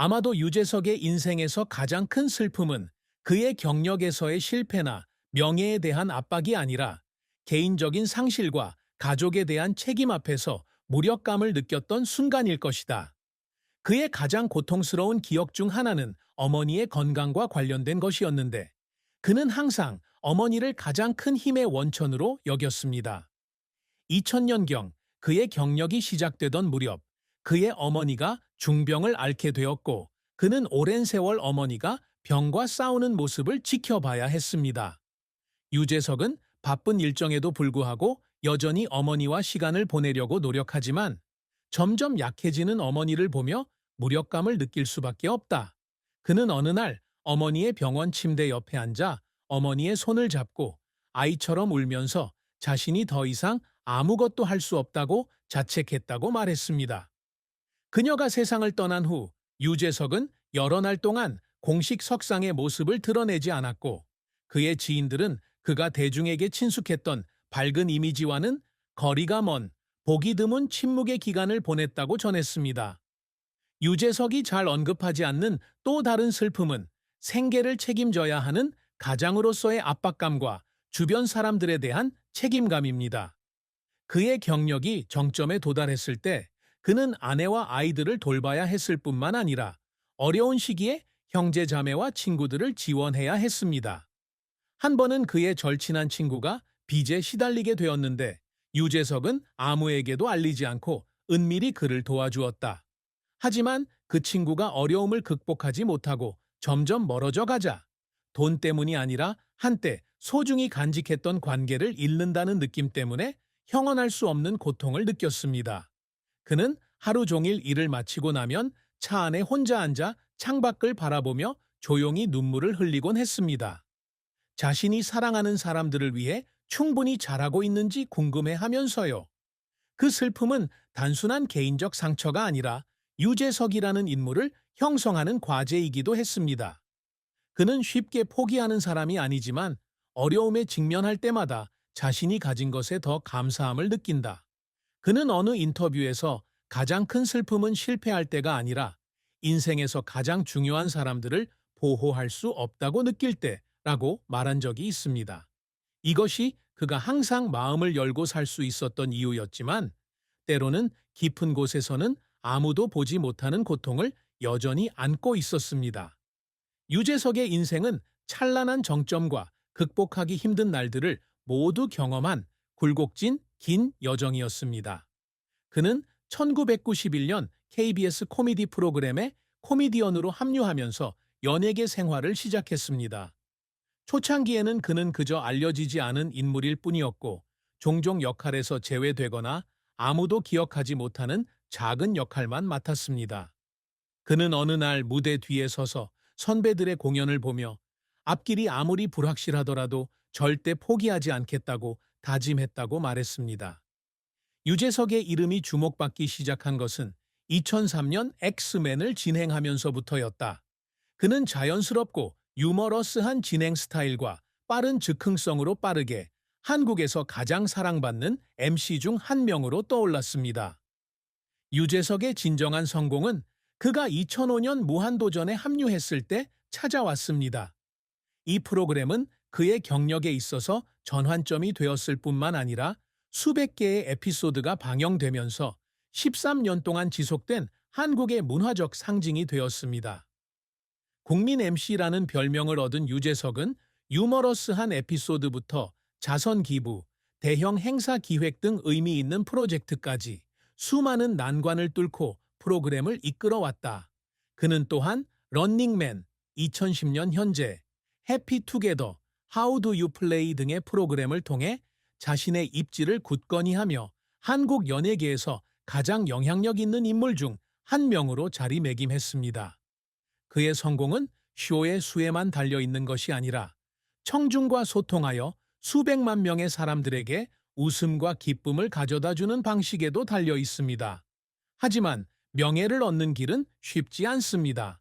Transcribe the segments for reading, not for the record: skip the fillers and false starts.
아마도 유재석의 인생에서 가장 큰 슬픔은 그의 경력에서의 실패나 명예에 대한 압박이 아니라 개인적인 상실과 가족에 대한 책임 앞에서 무력감을 느꼈던 순간일 것이다. 그의 가장 고통스러운 기억 중 하나는 어머니의 건강과 관련된 것이었는데, 그는 항상 어머니를 가장 큰 힘의 원천으로 여겼습니다. 2000년경 그의 경력이 시작되던 무렵, 그의 어머니가 중병을 앓게 되었고, 그는 오랜 세월 어머니가 병과 싸우는 모습을 지켜봐야 했습니다. 유재석은 바쁜 일정에도 불구하고 여전히 어머니와 시간을 보내려고 노력하지만, 점점 약해지는 어머니를 보며 무력감을 느낄 수밖에 없다. 그는 어느 날 어머니의 병원 침대 옆에 앉아 어머니의 손을 잡고 아이처럼 울면서 자신이 더 이상 아무것도 할 수 없다고 자책했다고 말했습니다. 그녀가 세상을 떠난 후 유재석은 여러 날 동안 공식 석상의 모습을 드러내지 않았고, 그의 지인들은 그가 대중에게 친숙했던 밝은 이미지와는 거리가 먼 보기 드문 침묵의 기간을 보냈다고 전했습니다. 유재석이 잘 언급하지 않는 또 다른 슬픔은 생계를 책임져야 하는 가장으로서의 압박감과 주변 사람들에 대한 책임감입니다. 그의 경력이 정점에 도달했을 때 그는 아내와 아이들을 돌봐야 했을 뿐만 아니라 어려운 시기에 형제 자매와 친구들을 지원해야 했습니다. 한 번은 그의 절친한 친구가 빚에 시달리게 되었는데, 유재석은 아무에게도 알리지 않고 은밀히 그를 도와주었다. 하지만 그 친구가 어려움을 극복하지 못하고 점점 멀어져 가자 돈 때문이 아니라 한때 소중히 간직했던 관계를 잃는다는 느낌 때문에 형언할 수 없는 고통을 느꼈습니다. 그는 하루 종일 일을 마치고 나면 차 안에 혼자 앉아 창밖을 바라보며 조용히 눈물을 흘리곤 했습니다. 자신이 사랑하는 사람들을 위해 충분히 잘하고 있는지 궁금해하면서요. 그 슬픔은 단순한 개인적 상처가 아니라 유재석이라는 인물을 형성하는 과제이기도 했습니다. 그는 쉽게 포기하는 사람이 아니지만 어려움에 직면할 때마다 자신이 가진 것에 더 감사함을 느낀다. 그는 어느 인터뷰에서 가장 큰 슬픔은 실패할 때가 아니라 인생에서 가장 중요한 사람들을 보호할 수 없다고 느낄 때라고 말한 적이 있습니다. 이것이 그가 항상 마음을 열고 살 수 있었던 이유였지만, 때로는 깊은 곳에서는 아무도 보지 못하는 고통을 여전히 안고 있었습니다. 유재석의 인생은 찬란한 정점과 극복하기 힘든 날들을 모두 경험한 굴곡진 긴 여정이었습니다. 그는 1991년 KBS 코미디 프로그램에 코미디언으로 합류하면서 연예계 생활을 시작했습니다. 초창기에는 그는 그저 알려지지 않은 인물일 뿐이었고, 종종 역할에서 제외되거나 아무도 기억하지 못하는 작은 역할만 맡았습니다. 그는 어느 날 무대 뒤에 서서 선배들의 공연을 보며 앞길이 아무리 불확실하더라도 절대 포기하지 않겠다고 다짐했다고 말했습니다. 유재석의 이름이 주목받기 시작한 것은 2003년 엑스맨을 진행하면서부터였다. 그는 자연스럽고 유머러스한 진행 스타일과 빠른 즉흥성으로 빠르게 한국에서 가장 사랑받는 MC 중 한 명으로 떠올랐습니다. 유재석의 진정한 성공은 그가 2005년 무한도전에 합류했을 때 찾아왔습니다. 이 프로그램은 그의 경력에 있어서 전환점이 되었을 뿐만 아니라 수백 개의 에피소드가 방영되면서 13년 동안 지속된 한국의 문화적 상징이 되었습니다. 국민 MC라는 별명을 얻은 유재석은 유머러스한 에피소드부터 자선 기부, 대형 행사 기획 등 의미 있는 프로젝트까지 수많은 난관을 뚫고 프로그램을 이끌어왔다. 그는 또한 런닝맨, 2010년 현재, 해피투게더, 하우 두 유 플레이 등의 프로그램을 통해 자신의 입지를 굳건히 하며 한국 연예계에서 가장 영향력 있는 인물 중 한 명으로 자리매김했습니다. 그의 성공은 쇼의 수에만 달려있는 것이 아니라 청중과 소통하여 수백만 명의 사람들에게 웃음과 기쁨을 가져다주는 방식에도 달려 있습니다. 하지만 명예를 얻는 길은 쉽지 않습니다.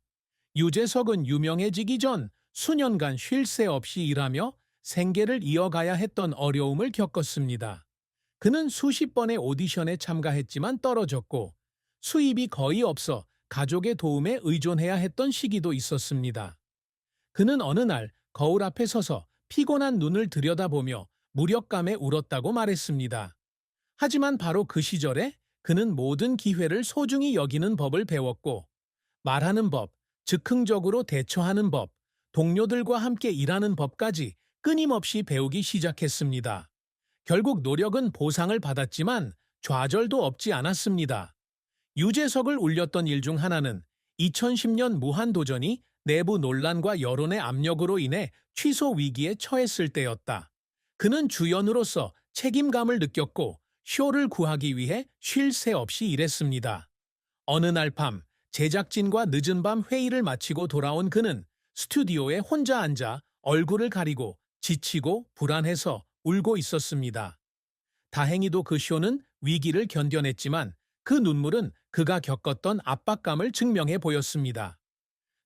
유재석은 유명해지기 전 수년간 쉴 새 없이 일하며 생계를 이어가야 했던 어려움을 겪었습니다. 그는 수십 번의 오디션에 참가했지만 떨어졌고, 수입이 거의 없어 가족의 도움에 의존해야 했던 시기도 있었습니다. 그는 어느 날 거울 앞에 서서 피곤한 눈을 들여다보며 무력감에 울었다고 말했습니다. 하지만 바로 그 시절에 그는 모든 기회를 소중히 여기는 법을 배웠고, 말하는 법, 즉흥적으로 대처하는 법, 동료들과 함께 일하는 법까지 끊임없이 배우기 시작했습니다. 결국 노력은 보상을 받았지만 좌절도 없지 않았습니다. 유재석을 울렸던 일 중 하나는 2010년 무한도전이 내부 논란과 여론의 압력으로 인해 취소 위기에 처했을 때였다. 그는 주연으로서 책임감을 느꼈고 쇼를 구하기 위해 쉴 새 없이 일했습니다. 어느 날 밤, 제작진과 늦은 밤 회의를 마치고 돌아온 그는 스튜디오에 혼자 앉아 얼굴을 가리고 지치고 불안해서 울고 있었습니다. 다행히도 그 쇼는 위기를 견뎌냈지만 그 눈물은 그가 겪었던 압박감을 증명해 보였습니다.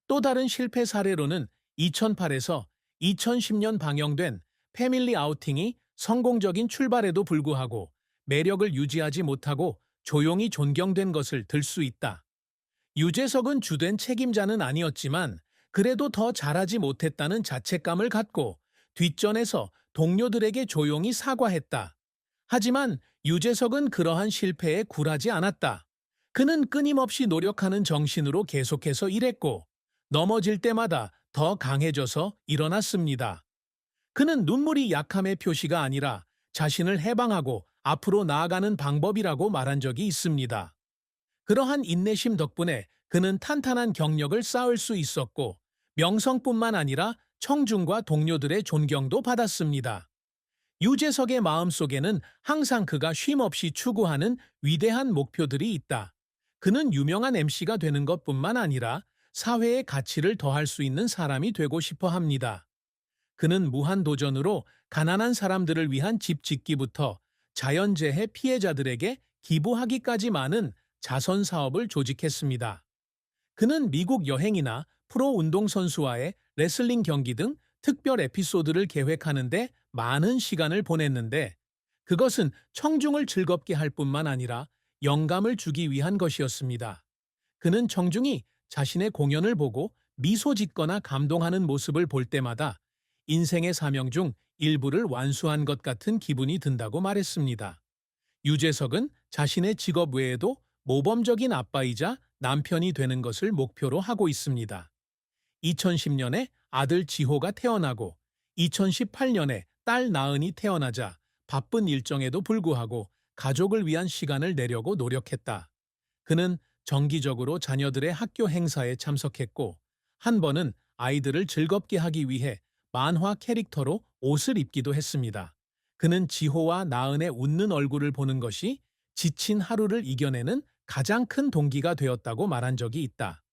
또 다른 실패 사례로는 2008에서 2010년 방영된 패밀리 아우팅이 성공적인 출발에도 불구하고 매력을 유지하지 못하고 조용히 존경된 것을 들 수 있다. 유재석은 주된 책임자는 아니었지만 그래도 더 잘하지 못했다는 자책감을 갖고 뒷전에서 동료들에게 조용히 사과했다. 하지만 유재석은 그러한 실패에 굴하지 않았다. 그는 끊임없이 노력하는 정신으로 계속해서 일했고 넘어질 때마다 더 강해져서 일어났습니다. 그는 눈물이 약함의 표시가 아니라 자신을 해방하고 앞으로 나아가는 방법이라고 말한 적이 있습니다. 그러한 인내심 덕분에 그는 탄탄한 경력을 쌓을 수 있었고 명성뿐만 아니라 청중과 동료들의 존경도 받았습니다. 유재석의 마음속에는 항상 그가 쉼없이 추구하는 위대한 목표들이 있다. 그는 유명한 MC가 되는 것뿐만 아니라 사회의 가치를 더할 수 있는 사람이 되고 싶어 합니다. 그는 무한도전으로 가난한 사람들을 위한 집 짓기부터 자연재해 피해자들에게 기부하기까지 많은 자선 사업을 조직했습니다. 그는 미국 여행이나 프로 운동선수와의 레슬링 경기 등 특별 에피소드를 계획하는데 많은 시간을 보냈는데 그것은 청중을 즐겁게 할 뿐만 아니라 영감을 주기 위한 것이었습니다. 그는 청중이 자신의 공연을 보고 미소 짓거나 감동하는 모습을 볼 때마다 인생의 사명 중 일부를 완수한 것 같은 기분이 든다고 말했습니다. 유재석은 자신의 직업 외에도 모범적인 아빠이자 남편이 되는 것을 목표로 하고 있습니다. 2010년에 아들 지호가 태어나고 2018년에 딸 나은이 태어나자 바쁜 일정에도 불구하고 가족을 위한 시간을 내려고 노력했다. 그는 정기적으로 자녀들의 학교 행사에 참석했고 한 번은 아이들을 즐겁게 하기 위해 만화 캐릭터로 옷을 입기도 했습니다. 그는 지호와 나은의 웃는 얼굴을 보는 것이 지친 하루를 이겨내는 가장 큰 동기가 되었다고 말한 적이 있다.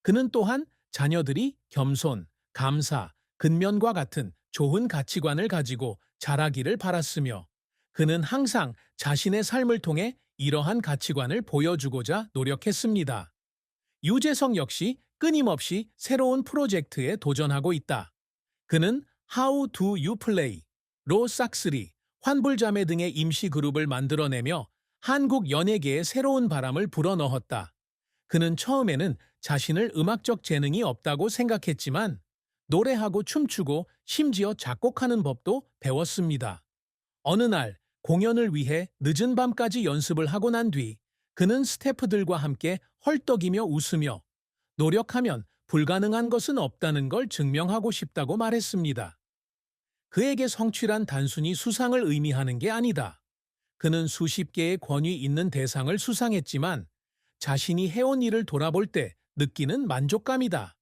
그는 또한 자녀들이 겸손, 감사, 근면과 같은 좋은 가치관을 가지고 자라기를 바랐으며 그는 항상 자신의 삶을 통해 이러한 가치관을 보여주고자 노력했습니다. 유재석 역시 끊임없이 새로운 프로젝트에 도전하고 있다. 그는 How Do You Play?로 싹쓸이, 환불자매 등의 임시 그룹을 만들어내며 한국 연예계에 새로운 바람을 불어넣었다. 그는 처음에는 자신을 음악적 재능이 없다고 생각했지만 노래하고 춤추고 심지어 작곡하는 법도 배웠습니다. 어느 날 공연을 위해 늦은 밤까지 연습을 하고 난 뒤 그는 스태프들과 함께 헐떡이며 웃으며 노력하면 불가능한 것은 없다는 걸 증명하고 싶다고 말했습니다. 그에게 성취란 단순히 수상을 의미하는 게 아니다. 그는 수십 개의 권위 있는 대상을 수상했지만 자신이 해온 일을 돌아볼 때 느끼는 만족감이다.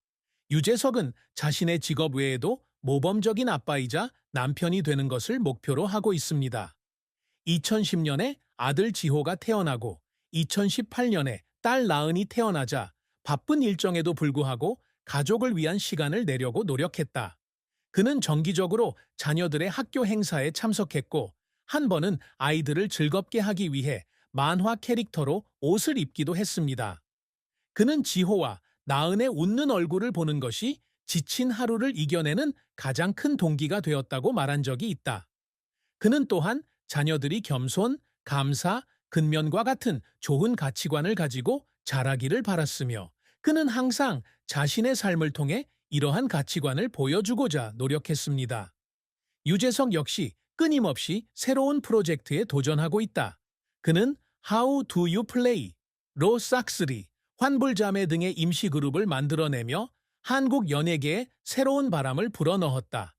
유재석은 자신의 직업 외에도 모범적인 아빠이자 남편이 되는 것을 목표로 하고 있습니다. 2010년에 아들 지호가 태어나고 2018년에 딸 나은이 태어나자 바쁜 일정에도 불구하고 가족을 위한 시간을 내려고 노력했다. 그는 정기적으로 자녀들의 학교 행사에 참석했고 한 번은 아이들을 즐겁게 하기 위해 만화 캐릭터로 옷을 입기도 했습니다. 그는 지호와 나은의 웃는 얼굴을 보는 것이 지친 하루를 이겨내는 가장 큰 동기가 되었다고 말한 적이 있다. 그는 또한 자녀들이 겸손, 감사, 근면과 같은 좋은 가치관을 가지고 잘하기를 바랐으며 그는 항상 자신의 삶을 통해 이러한 가치관을 보여주고자 노력했습니다. 유재석 역시 끊임없이 새로운 프로젝트에 도전하고 있다. 그는 How Do You Play, 로 싹스리, 환불자매 등의 임시그룹을 만들어내며 한국 연예계에 새로운 바람을 불어넣었다.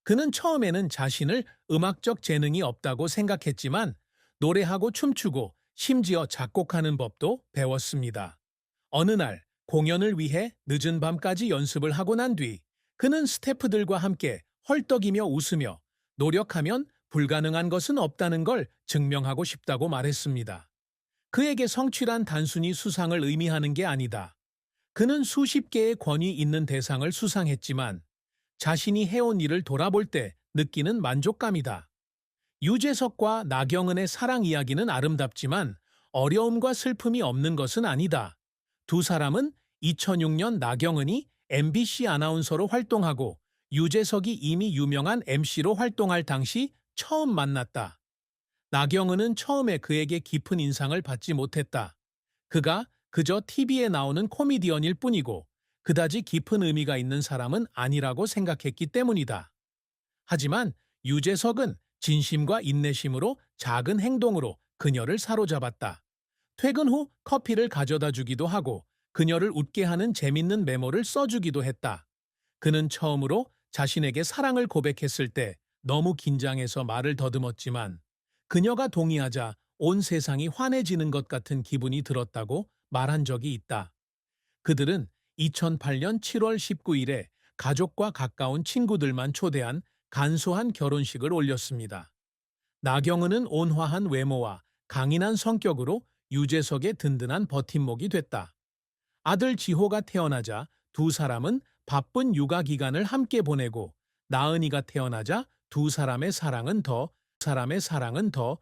그는 처음에는 자신을 음악적 재능이 없다고 생각했지만 노래하고 춤추고 심지어 작곡하는 법도 배웠습니다. 어느 날 공연을 위해 늦은 밤까지 연습을 하고 난 뒤 그는 스태프들과 함께 헐떡이며 웃으며 노력하면 불가능한 것은 없다는 걸 증명하고 싶다고 말했습니다. 그에게 성취란 단순히 수상을 의미하는 게 아니다. 그는 수십 개의 권위 있는 대상을 수상했지만 자신이 해온 일을 돌아볼 때 느끼는 만족감이다. 유재석과 나경은의 사랑 이야기는 아름답지만 어려움과 슬픔이 없는 것은 아니다. 두 사람은 2006년 나경은이 MBC 아나운서로 활동하고 유재석이 이미 유명한 MC로 활동할 당시 처음 만났다. 나경은은 처음에 그에게 깊은 인상을 받지 못했다. 그가 그저 TV에 나오는 코미디언일 뿐이고 그다지 깊은 의미가 있는 사람은 아니라고 생각했기 때문이다. 하지만 유재석은 진심과 인내심으로 작은 행동으로 그녀를 사로잡았다. 퇴근 후 커피를 가져다 주기도 하고 그녀를 웃게 하는 재밌는 메모를 써주기도 했다. 그는 처음으로 자신에게 사랑을 고백했을 때 너무 긴장해서 말을 더듬었지만 그녀가 동의하자 온 세상이 환해지는 것 같은 기분이 들었다고 말한 적이 있다. 그들은 2008년 7월 19일에 가족과 가까운 친구들만 초대한 간소한 결혼식을 올렸습니다. 나경은은 온화한 외모와 강인한 성격으로 유재석의 든든한 버팀목이 됐다. 아들 지호가 태어나자 두 사람은 바쁜 육아 기간을 함께 보내고 나은이가 태어나자 두 사람의 사랑은 더